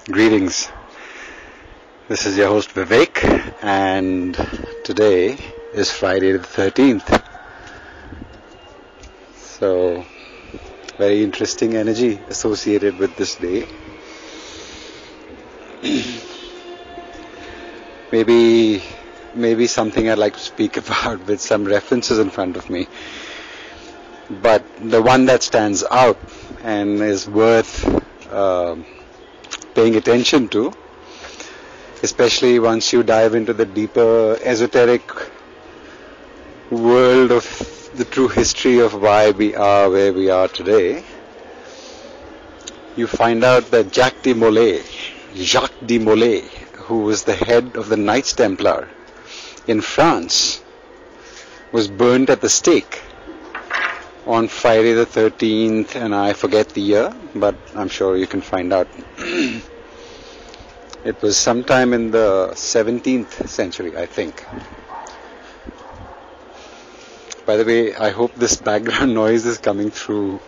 Greetings. This is your host Vivek, and today is Friday the 13th. So, very interesting energy associated with this day. Maybe something I'd like to speak about with some references in front of me. But the one that stands out and is worth paying attention to, especially once you dive into the deeper esoteric world of the true history of why we are where we are today, you find out that Jacques de Molay, who was the head of the Knights Templar in France, was burnt at the stake on Friday the 13th, and I forget the year, but I'm sure you can find out. It was sometime in the 17th century, I think. By the way, I hope this background noise is coming through.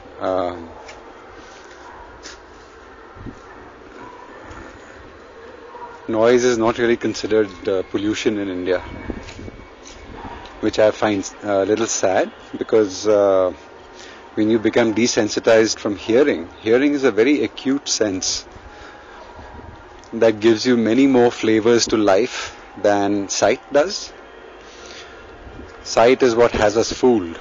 Noise is not really considered pollution in India, which I find a little sad, because when you become desensitized from hearing is a very acute sense that gives you many more flavors to life than sight does. Sight is what has us fooled.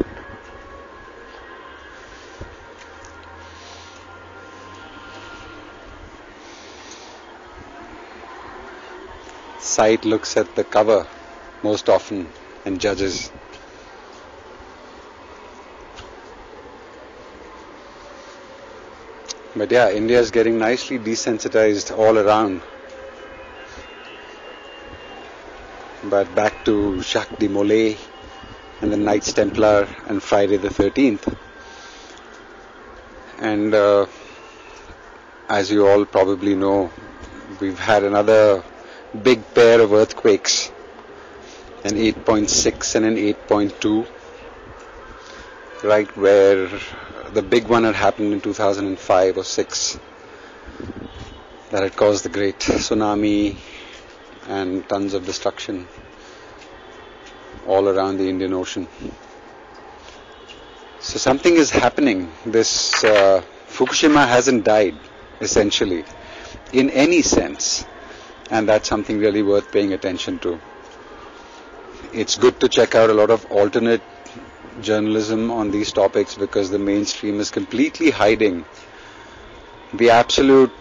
Sight looks at the cover most often and judges. But yeah, India is getting nicely desensitized all around. But back to Jacques de Molay and the Knights Templar and Friday the 13th. And as you all probably know, we've had another big pair of earthquakes, an 8.6 and an 8.2, right where the big one had happened in 2005 or 6, that had caused the great tsunami and tons of destruction all around the Indian Ocean. So something is happening. This Fukushima hasn't died, essentially, in any sense, and that's something really worth paying attention to. It's good to check out a lot of alternate journalism on these topics, because the mainstream is completely hiding the absolute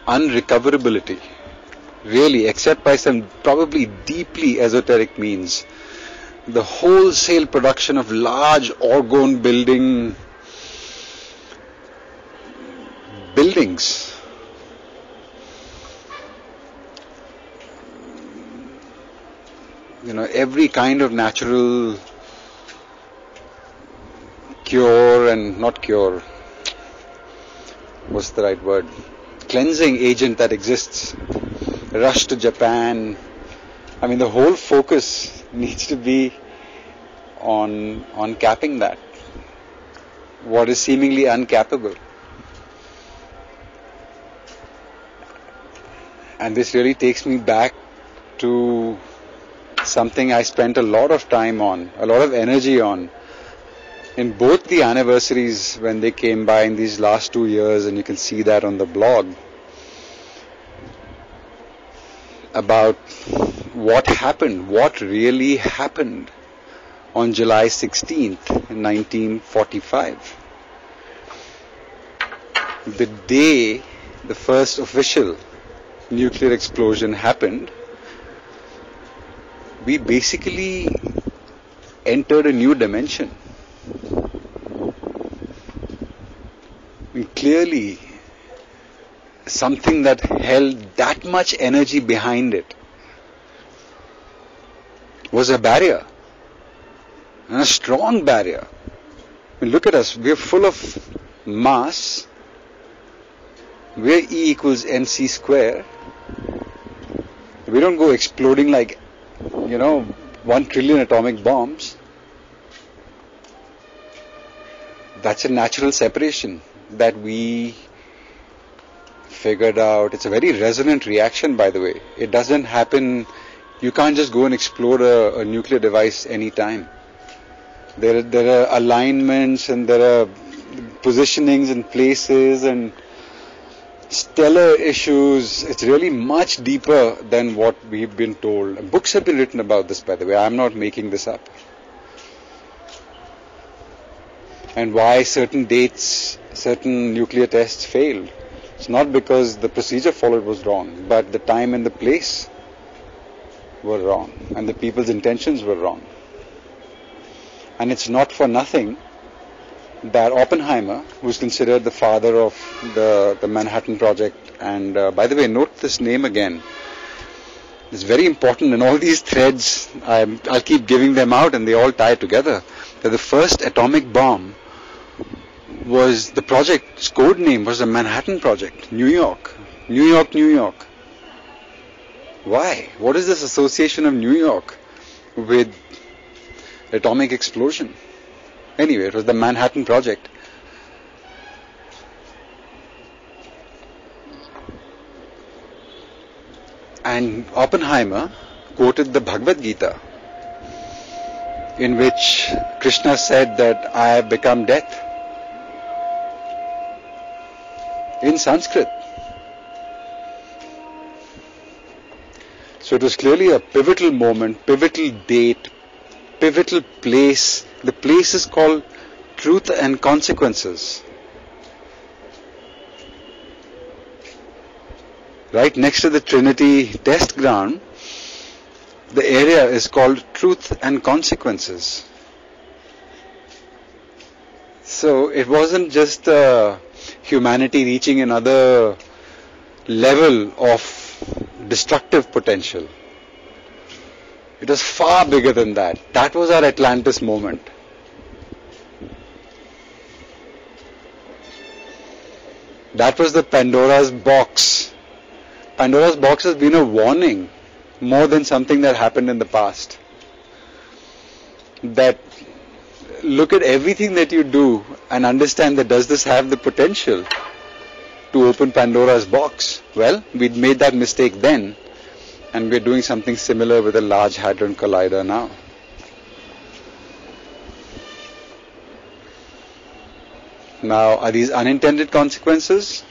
unrecoverability, really, except by some probably deeply esoteric means. The wholesale production of large orgone buildings, every kind of natural cure and not cure, what's the right word, cleansing agent that exists, rush to Japan. I mean, the whole focus needs to be on capping that, what is seemingly uncappable. And this really takes me back to something I spent a lot of time on, a lot of energy on, in both the anniversaries when they came by in these last 2 years, and you can see that on the blog, about what happened, what really happened on July 16th, 1945. The day the first official nuclear explosion happened, we basically entered a new dimension. Clearly, something that held that much energy behind it was a barrier, and a strong barrier. I mean, look at us, we're full of mass, we're E equals mc square, we don't go exploding like 1 trillion atomic bombs. That's a natural separation that we figured out. It's a very resonant reaction, by the way. It doesn't happen, you can't just go and explode a nuclear device anytime. There are alignments and there are positionings and places and stellar issues. It's really much deeper than what we've been told. Books have been written about this, by the way. I'm not making this up. And why certain dates, certain nuclear tests failed. It's not because the procedure followed was wrong, but the time and the place were wrong, and the people's intentions were wrong. And it's not for nothing that Oppenheimer, who's considered the father of the Manhattan Project, and by the way, note this name again. It's very important, and all these threads, I'll keep giving them out, and they all tie together. That the first atomic bomb was, the project's code name was the Manhattan Project, New York. New York, New York. Why? What is this association of New York with atomic explosion? Anyway, it was the Manhattan Project. And Oppenheimer quoted the Bhagavad Gita, in which Krishna said that I have become death, in Sanskrit. So it was clearly a pivotal moment, pivotal date, pivotal place. The place is called Truth and Consequences. Right next to the Trinity test ground, the area is called Truth and Consequences. So it wasn't just humanity reaching another level of destructive potential. It was far bigger than that. That was our Atlantis moment. That was the Pandora's box. Pandora's box has been a warning more than something that happened in the past. That look at everything that you do and understand that does this have the potential to open Pandora's box? Well, we'd made that mistake then, and we're doing something similar with a Large Hadron Collider now. Now, are these unintended consequences?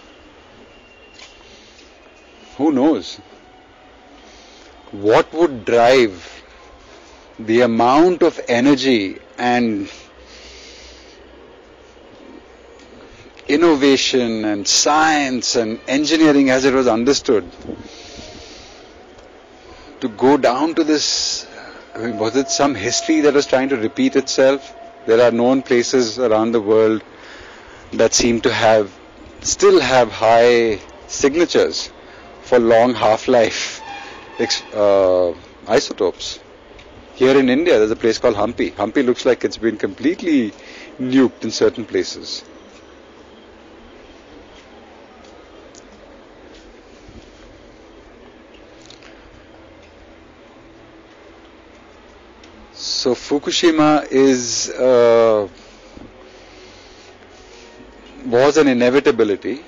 Who knows? What would drive the amount of energy and innovation and science and engineering as it was understood to go down to this? I mean, was it some history that was trying to repeat itself? There are known places around the world that seem to still have high signatures for long half-life isotopes. Here in India, there's a place called Hampi. Hampi looks like it's been completely nuked in certain places. So Fukushima was an inevitability,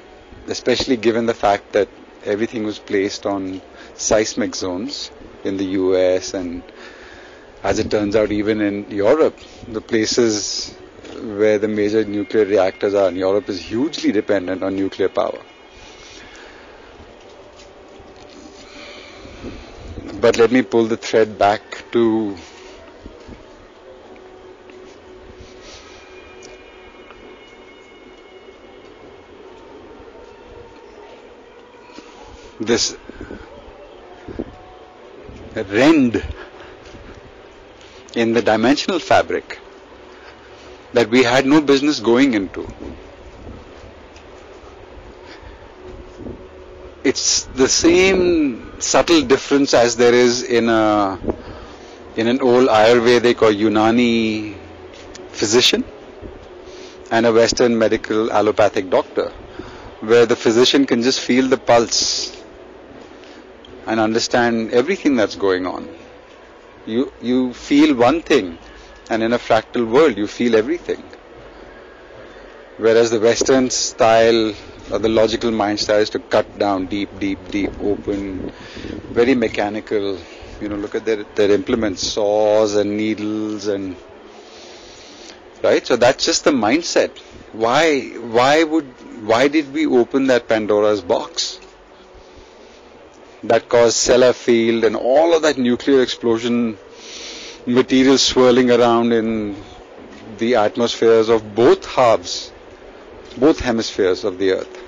especially given the fact that everything was placed on seismic zones in the US, and as it turns out even in Europe, the places where the major nuclear reactors are in Europe is hugely dependent on nuclear power. But let me pull the thread back to this rend in the dimensional fabric that we had no business going into. It's the same subtle difference as there is in an old Ayurvedic or Unani physician and a Western medical allopathic doctor, where the physician can just feel the pulse and understand everything that's going on. You feel one thing, and in a fractal world you feel everything. Whereas the Western style or the logical mind starts to cut down deep, open, very mechanical. Look at their implements, saws and needles, and right. So that's just the mindset. Why did we open that Pandora's box? That caused Sellafield and all of that nuclear explosion, material swirling around in the atmospheres of both halves, both hemispheres of the earth.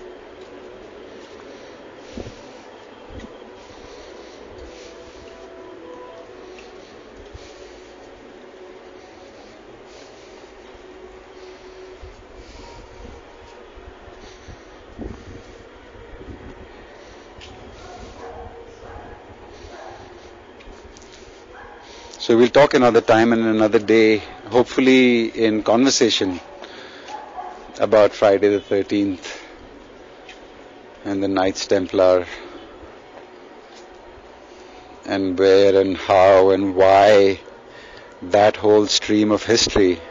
So we'll talk another time and another day, hopefully in conversation, about Friday the 13th and the Knights Templar, and where and how and why that whole stream of history,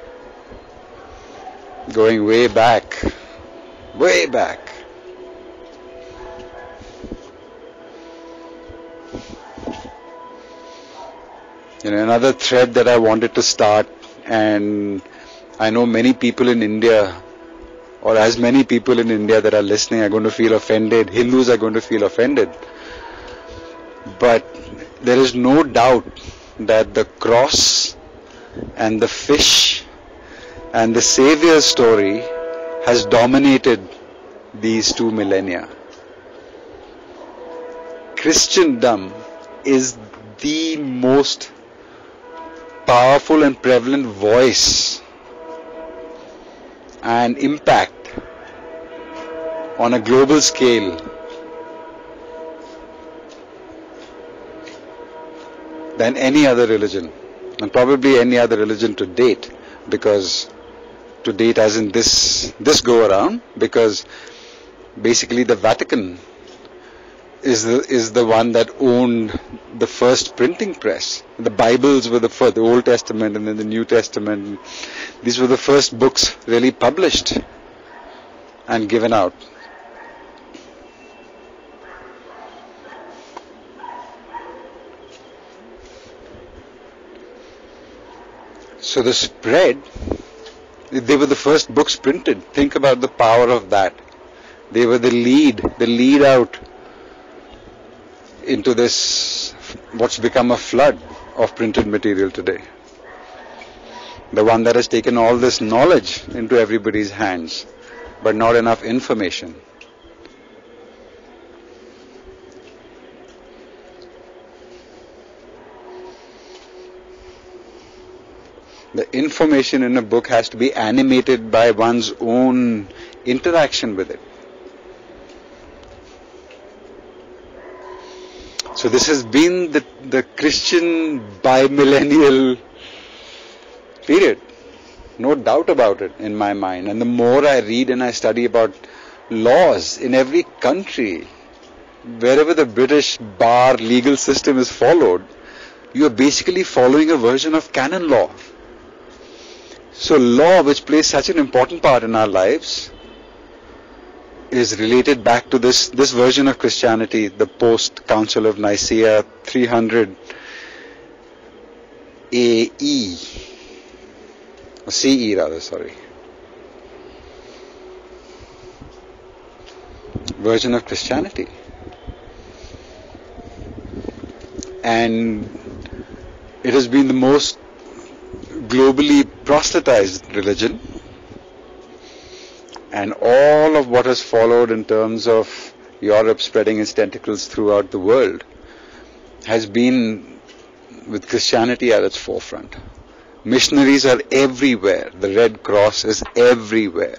going way back. Another thread that I wanted to start, and I know many people in India, or as many people in India that are listening are going to feel offended, Hindus are going to feel offended, but there is no doubt that the cross and the fish and the Savior story has dominated these 2 millennia. Christendom is the most powerful and prevalent voice and impact on a global scale than any other religion, and probably any other religion to date, because to date as in this go around, because basically the Vatican is the one that owned the first printing press. The Bibles were the Old Testament and then the New Testament. These were the first books really published and given out. So the spread, they were the first books printed. Think about the power of that. They were the lead out into this, what's become a flood of printed material today. The one that has taken all this knowledge into everybody's hands, but not enough information. The information in a book has to be animated by one's own interaction with it. So this has been the Christian bimillennial period, no doubt about it in my mind. And the more I read and I study about laws in every country, wherever the British bar legal system is followed, you are basically following a version of canon law. So law, which plays such an important part in our lives, is related back to this version of Christianity, the post-Council of Nicaea 300 AE, or CE rather, sorry. Version of Christianity. And it has been the most globally proselytized religion. And all of what has followed in terms of Europe spreading its tentacles throughout the world has been with Christianity at its forefront. Missionaries are everywhere. The Red Cross is everywhere.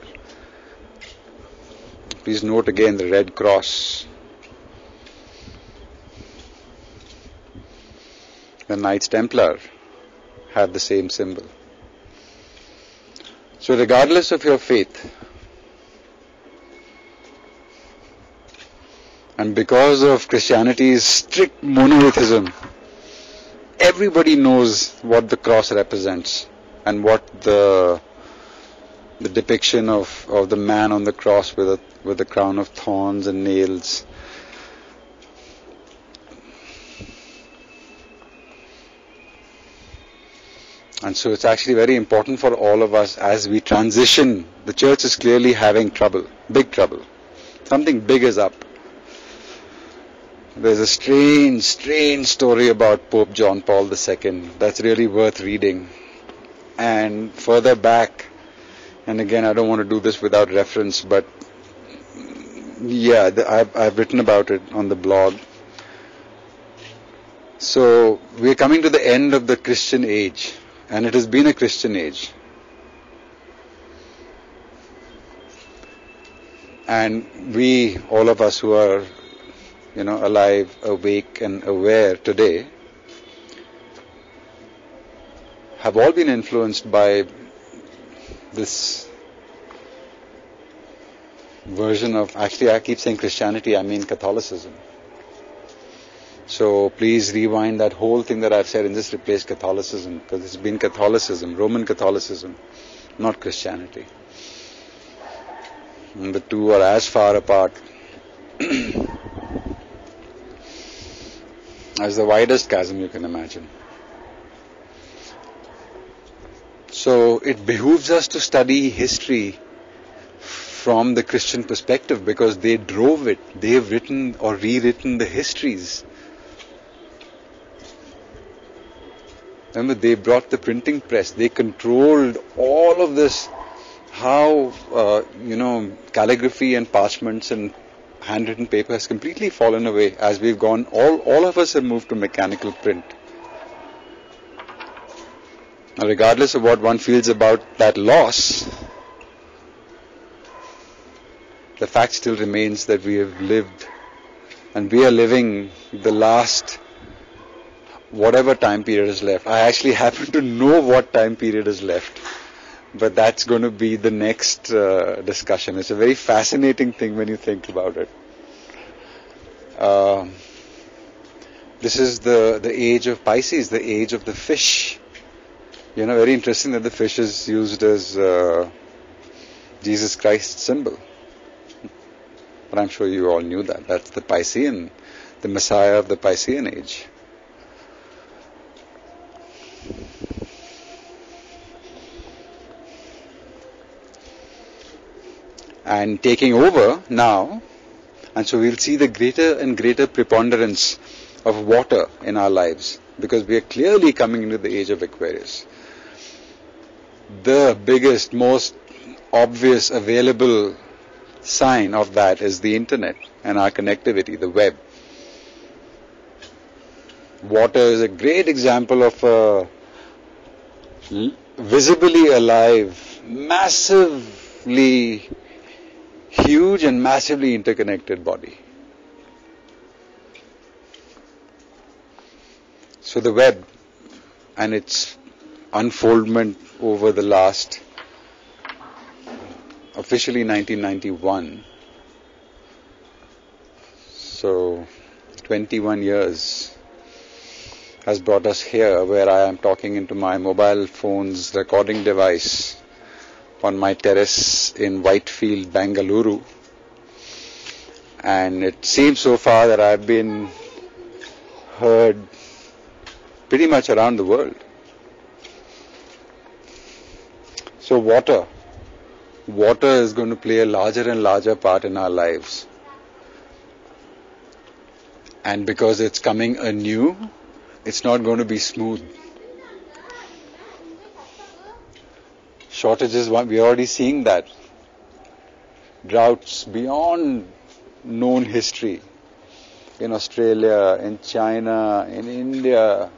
Please note again the Red Cross. The Knights Templar have the same symbol. So regardless of your faith, and because of Christianity's strict monotheism, everybody knows what the cross represents and what the the depiction of the man on the cross with a crown of thorns and nails. And so it's actually very important for all of us as we transition. The church is clearly having trouble, big trouble. Something big is up. There's a strange story about Pope John Paul II that's really worth reading. And further back, and again I don't want to do this without reference, but yeah, I've written about it on the blog. So we're coming to the end of the Christian age, and it has been a Christian age. And we, all of us who are, alive, awake and aware today, have all been influenced by this version of, actually I keep saying Christianity, I mean Catholicism. So please rewind that whole thing that I've said and just replace Catholicism, because it's been Catholicism, Roman Catholicism, not Christianity. And the two are as far apart as the widest chasm you can imagine. So it behooves us to study history from the Christian perspective, because they drove it. They have written or rewritten the histories. Remember, they brought the printing press. They controlled all of this. How, calligraphy and parchments and handwritten paper has completely fallen away as we've gone. All of us have moved to mechanical print. Now, regardless of what one feels about that loss, the fact still remains that we have lived, and we are living the last whatever time period is left. I actually happen to know what time period is left, but that's going to be the next discussion. It's a very fascinating thing when you think about it. This is the age of Pisces, the age of the fish. Very interesting that the fish is used as Jesus Christ's symbol. But I'm sure you all knew that. That's the Piscean, the Messiah of the Piscean age. And taking over now, and so we'll see the greater and greater preponderance of water in our lives, because we are clearly coming into the age of Aquarius. The biggest, most obvious available sign of that is the internet and our connectivity, the web. Water is a great example of a visibly alive, massively huge and massively interconnected body. So the web and its unfoldment over the last, officially 1991, so 21 years, has brought us here, where I am talking into my mobile phone's recording device on my terrace in Whitefield, Bengaluru. And it seems so far that I've been heard pretty much around the world. So water is going to play a larger and larger part in our lives. And because it's coming anew, it's not going to be smooth. Shortages, we're already seeing that. Droughts beyond known history. In Australia, in China, in India,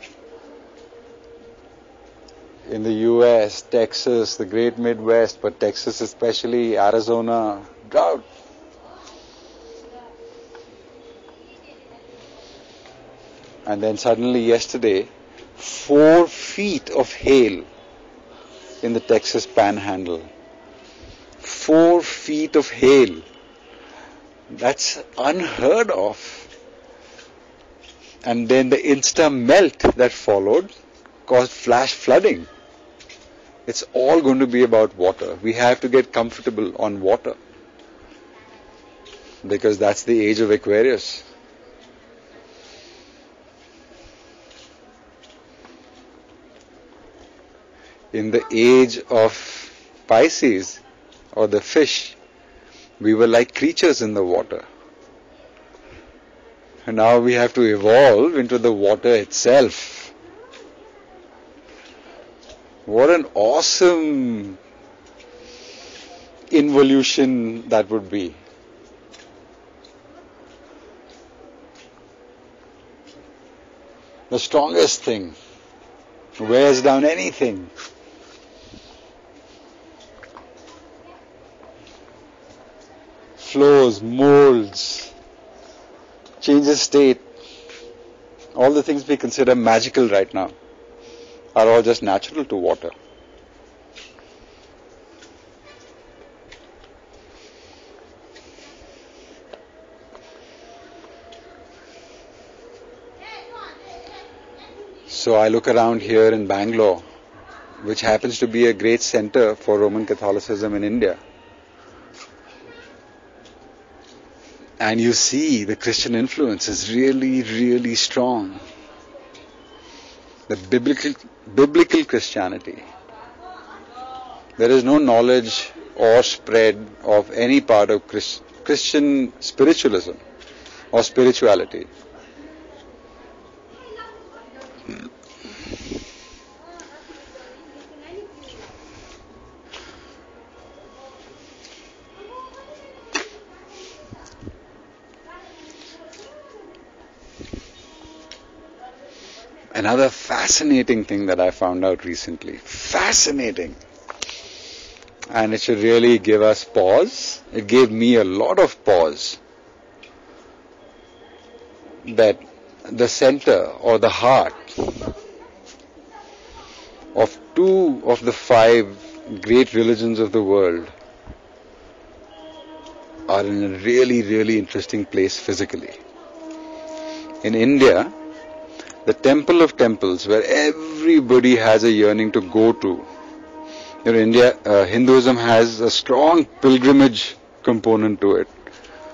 in the US, Texas, the great Midwest, but Texas especially, Arizona, drought. And then suddenly yesterday, 4 feet of hail in the Texas Panhandle. 4 feet of hail. That's unheard of. And then the insta melt that followed caused flash flooding It's all going to be about water. We have to get comfortable on water, because that's the age of Aquarius. In the age of Pisces, or the fish, we were like creatures in the water. And now we have to evolve into the water itself. What an awesome involution that would be. The strongest thing wears down anything. Flows, molds, changes state. All the things we consider magical right now are all just natural to water. So I look around here in Bangalore, which happens to be a great center for Roman Catholicism in India. And you see the Christian influence is really, really strong. The biblical Christianity. There is no knowledge or spread of any part of Christian spiritualism or spirituality. Another fascinating thing that I found out recently. Fascinating. And it should really give us pause. It gave me a lot of pause. That the center or the heart of two of the five great religions of the world are in a really, really interesting place physically. In India, the temple of temples, where everybody has a yearning to go to. In India, Hinduism has a strong pilgrimage component to it,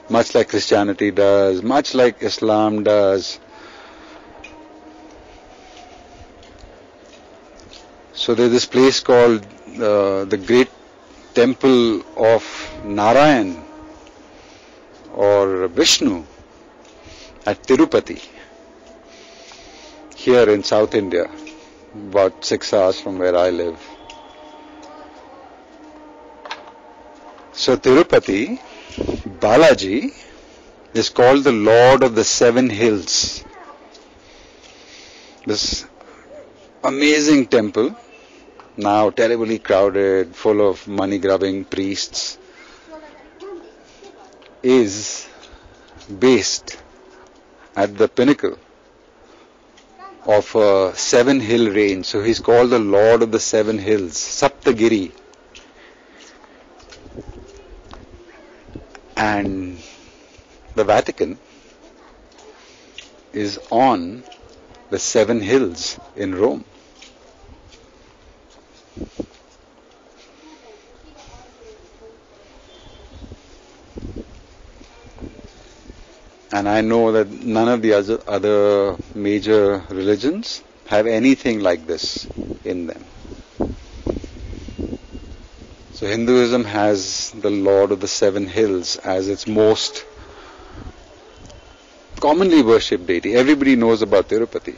much like Christianity does, much like Islam does. So there's this place called the Great Temple of Narayan or Vishnu at Tirupati, here in South India, about 6 hours from where I live. So Tirupati, Balaji, is called the Lord of the Seven Hills. This amazing temple, now terribly crowded, full of money-grubbing priests, is based at the pinnacle of a 7-hill range. So he's called the Lord of the 7 Hills, Saptagiri. And the Vatican is on the 7 hills in Rome. And I know that none of the other major religions have anything like this in them. So Hinduism has the Lord of the 7 Hills as its most commonly worshipped deity. Everybody knows about Tirupati.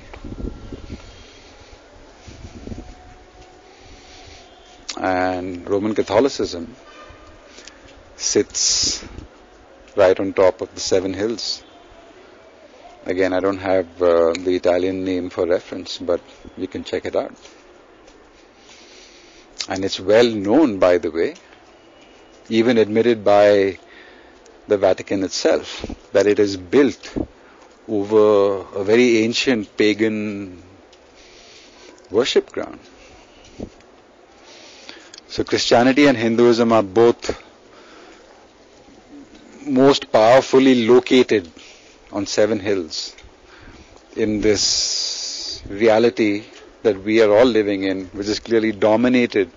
And Roman Catholicism sits right on top of the 7 hills. Again, I don't have the Italian name for reference, but you can check it out. And it's well known, by the way, even admitted by the Vatican itself, that it is built over a very ancient pagan worship ground. So Christianity and Hinduism are both most powerfully located on 7 hills in this reality that we are all living in, which is clearly dominated,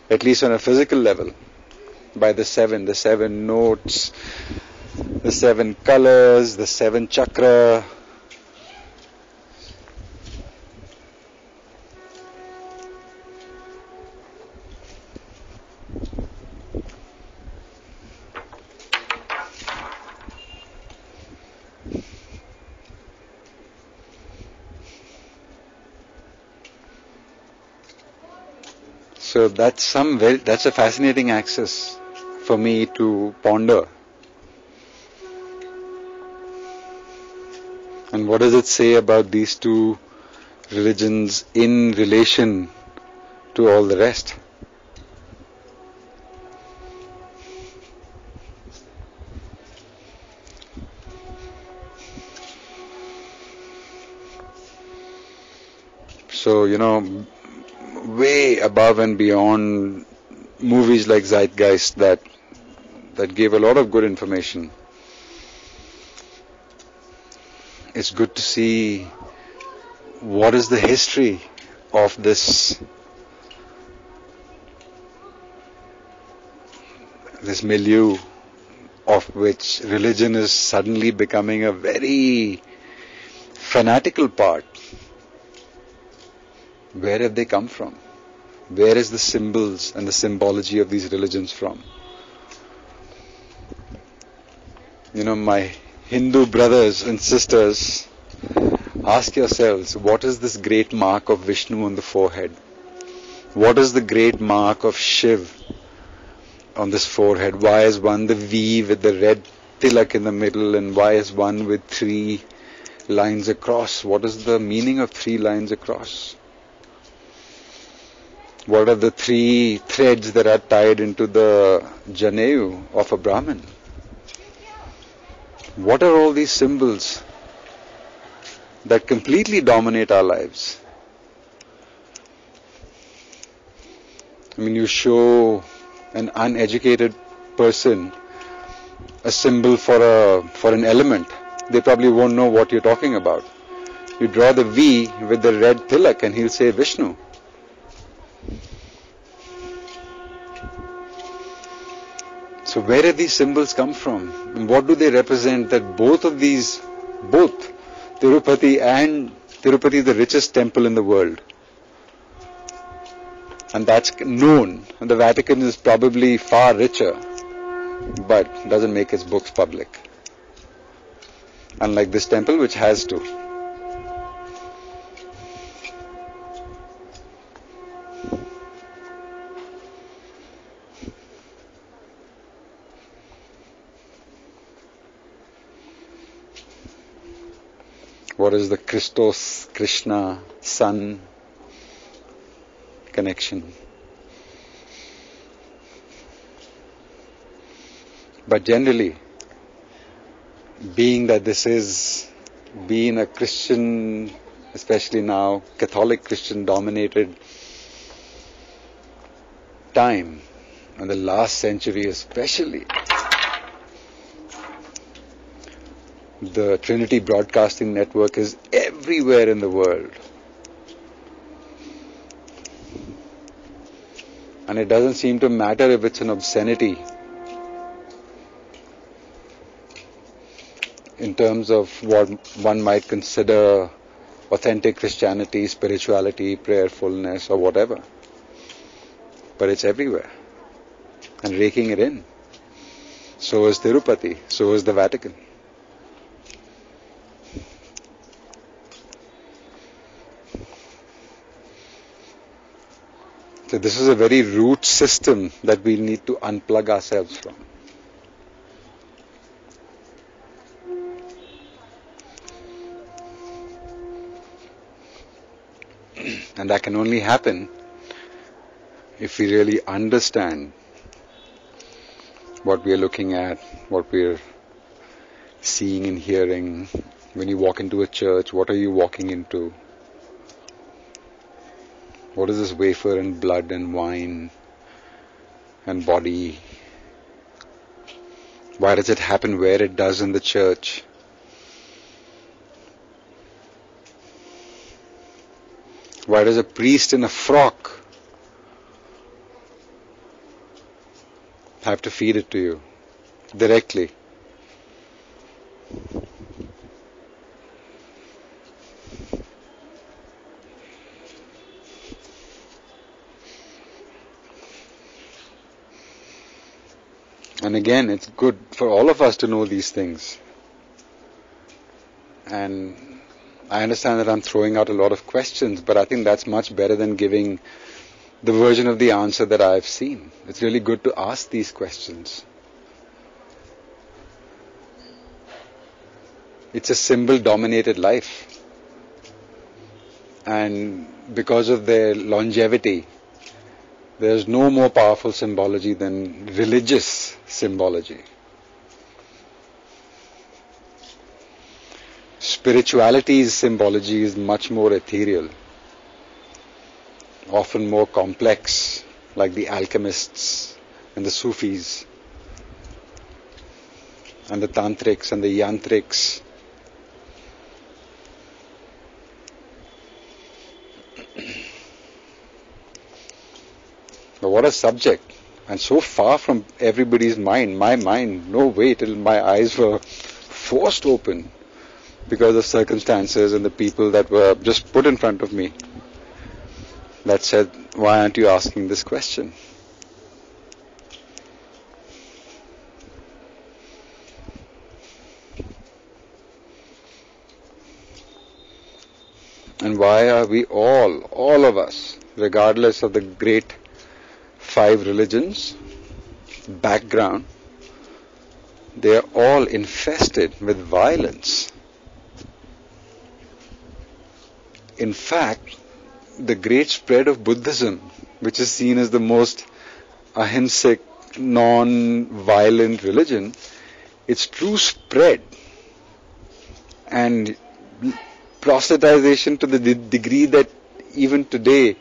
at least on a physical level, by the seven notes, the seven colors, the seven chakra. So that's a fascinating axis for me to ponder. And what does it say about these two religions in relation to all the rest? So, way above and beyond movies like Zeitgeist that gave a lot of good information. It's good to see what is the history of this milieu of which religion is suddenly becoming a very fanatical part. Where have they come from? Where is the symbols and the symbology of these religions from? My Hindu brothers and sisters, ask yourselves, what is this great mark of Vishnu on the forehead? What is the great mark of Shiv on this forehead? Why is one the V with the red tilak in the middle, and why is one with 3 lines across? What is the meaning of 3 lines across? What are the 3 threads that are tied into the Janeyu of a Brahmin? What are all these symbols that completely dominate our lives? You show an uneducated person a symbol for an element, they probably won't know what you're talking about. You draw the V with the red tilak and he'll say Vishnu. So where did these symbols come from? And what do they represent? That both Tirupati is the richest temple in the world. And that's known. And the Vatican is probably far richer, but doesn't make its books public. Unlike this temple, which has to. What is the Christos, Krishna, Sun connection? But generally, being that this is being a Christian, especially now, Catholic Christian dominated time, and the last century especially, the Trinity Broadcasting Network is everywhere in the world. And it doesn't seem to matter if it's an obscenity in terms of what one might consider authentic Christianity, spirituality, prayerfulness, or whatever. But it's everywhere. And raking it in. So is Tirupati, so is the Vatican. So this is a very root system that we need to unplug ourselves from. And that can only happen if we really understand what we are looking at, what we are seeing and hearing. When you walk into a church, what are you walking into? What is this wafer and blood and wine and body? Why does it happen where it does in the church? Why does a priest in a frock have to feed it to you directly? And again, it's good for all of us to know these things. And I understand that I'm throwing out a lot of questions, but I think that's much better than giving the version of the answer that I've seen. It's really good to ask these questions. It's a symbol-dominated life. And because of their longevity, there's no more powerful symbology than religious symbology. Spirituality's symbology is much more ethereal, often more complex, like the alchemists and the Sufis and the tantrics and the yantrics. But what a subject, and so far from everybody's mind, my mind, no way, till my eyes were forced open because of circumstances and the people that were just put in front of me that said, why aren't you asking this question? And why are we all of us, regardless of the great 5 religions, background, they are all infested with violence. In fact, the great spread of Buddhism, which is seen as the most ahimsic, non-violent religion, its true spread and proselytization to the degree that even today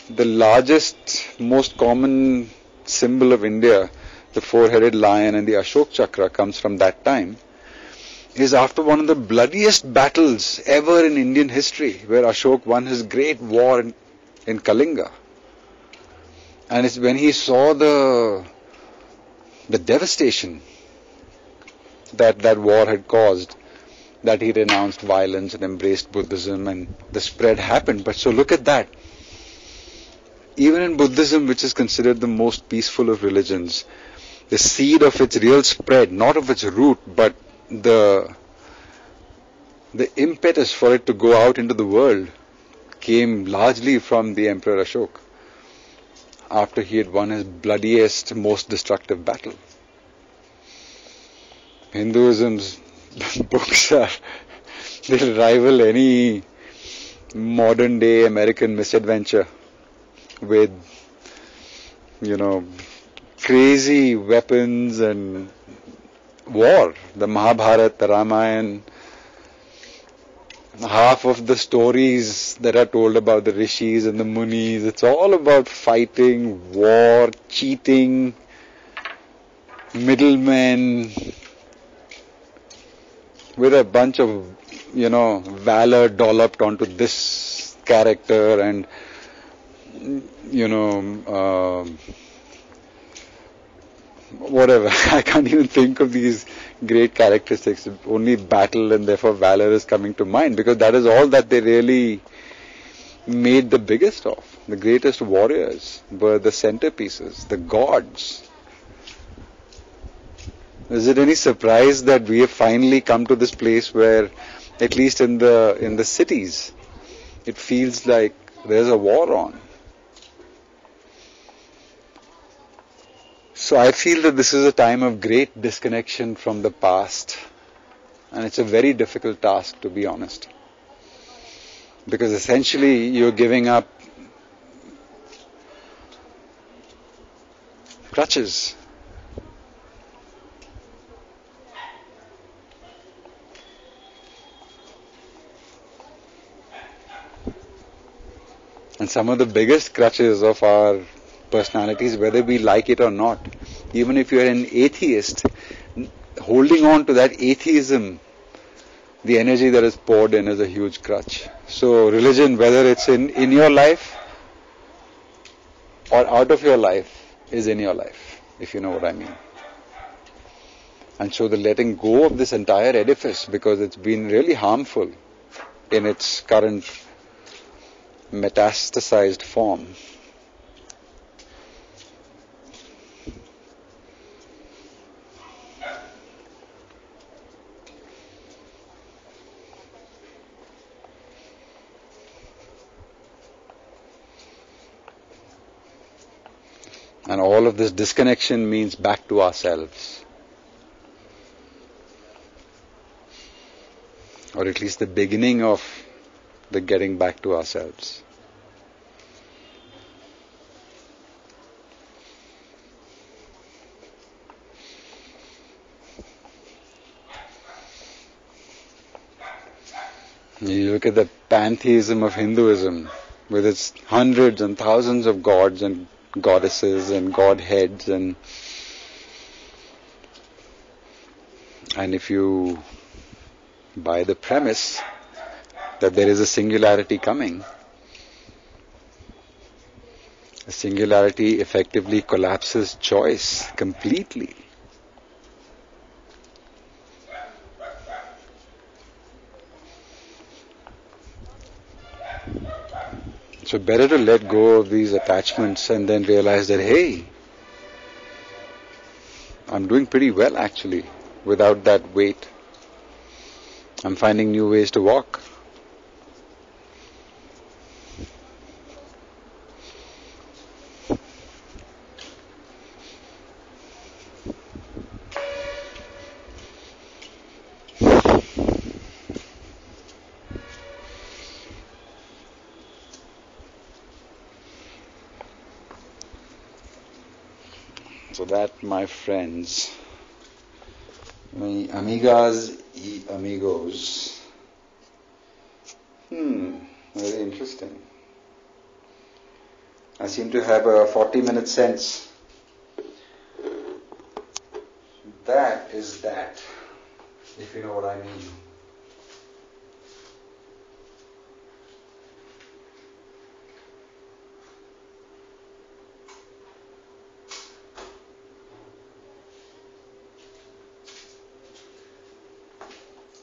the largest, most common symbol of India, the 4-headed lion and the Ashok Chakra, comes from that time, is after one of the bloodiest battles ever in Indian history, where Ashok won his great war in Kalinga. And it's when he saw the devastation that war had caused, that he renounced violence and embraced Buddhism, and the spread happened. But so look at that. Even in Buddhism, which is considered the most peaceful of religions, the seed of its real spread, not of its root, but the impetus for it to go out into the world, came largely from the Emperor Ashok, after he had won his bloodiest, most destructive battle. Hinduism's books they'll rival any modern day American misadventure with, crazy weapons and war. The Mahabharata, the Ramayana, half of the stories that are told about the rishis and the munis, it's all about fighting, war, cheating, middlemen, with a bunch of, valor dolloped onto this character and, whatever. I can't even think of these great characteristics. Only battle and therefore valor is coming to mind, because that is all that they really made the biggest of. The greatest warriors were the centerpieces, the gods. Is it any surprise that we have finally come to this place where, at least in the cities, it feels like there's a war on? So I feel that this is a time of great disconnection from the past, and it's a very difficult task, to be honest, because essentially you're giving up crutches. And some of the biggest crutches of our personalities, whether we like it or not, even if you're an atheist, holding on to that atheism the energy that is poured in is a huge crutch. So religion, whether it's in your life or out of your life, is in your life, if you know what I mean. And so the letting go of this entire edifice, because it's been really harmful in its current metastasized form. And all of this disconnection means back to ourselves. Or at least the beginning of the getting back to ourselves. You look at the pantheism of Hinduism, with its hundreds and thousands of gods and goddesses and godheads, and if you buy the premise that there is a singularity coming, a singularity effectively collapses choice completely. So better to let go of these attachments and then realize that, hey, I'm doing pretty well actually without that weight. I'm finding new ways to walk. So that, my friends, my amigas y amigos, very interesting. I seem to have a 40-minute sense. That is that, if you know what I mean.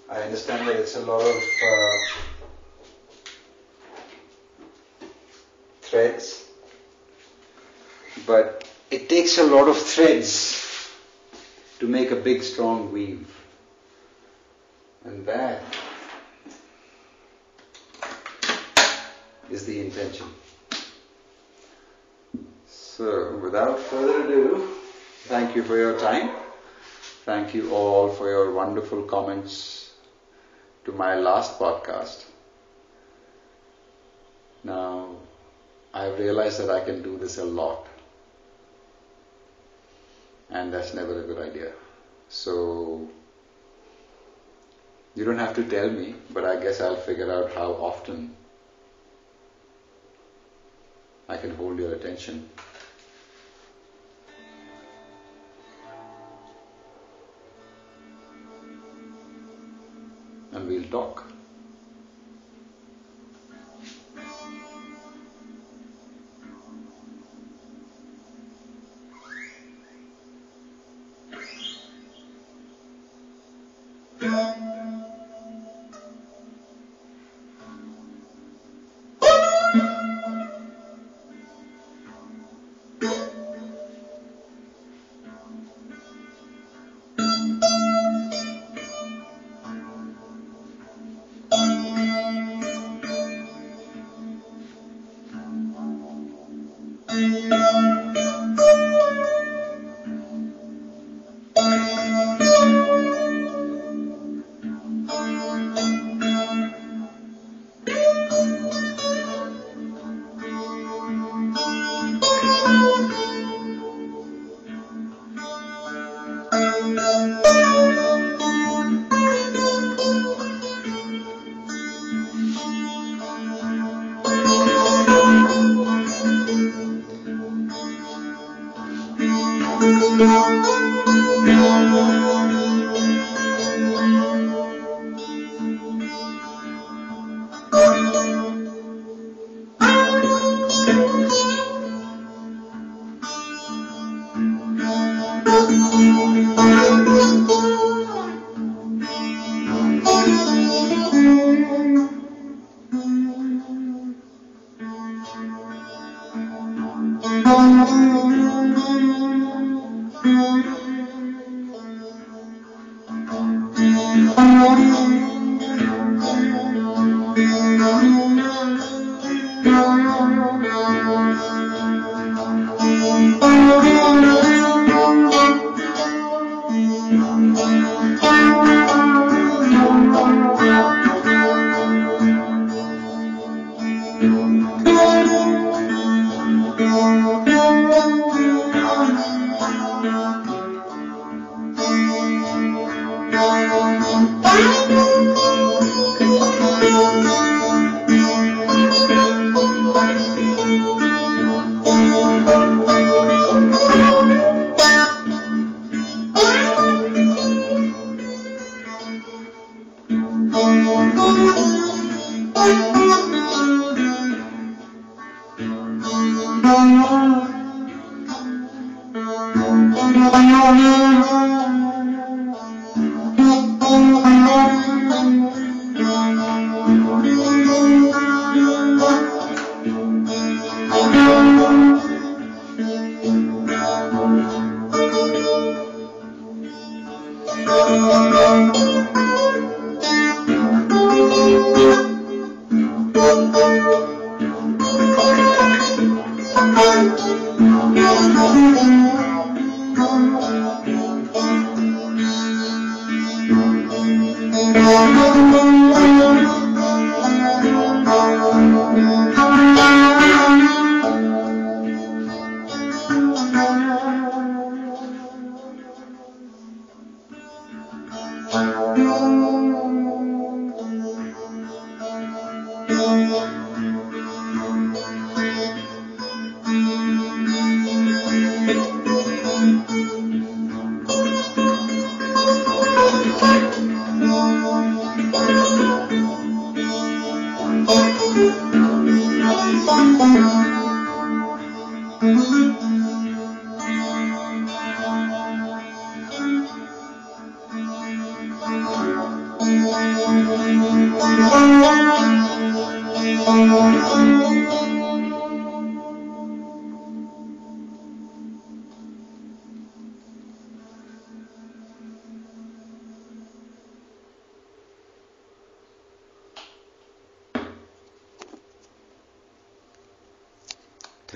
I understand that it's a lot of threads, but it takes a lot of threads to make a big strong weave, and that is the intention. So without further ado, thank you for your time. Thank you all for your wonderful comments to my last podcast. Now, I've realized that I can do this a lot, and that's never a good idea. So, you don't have to tell me, but I guess I'll figure out how often I can hold your attention. And we'll talk.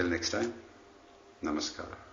Till next time, namaskar.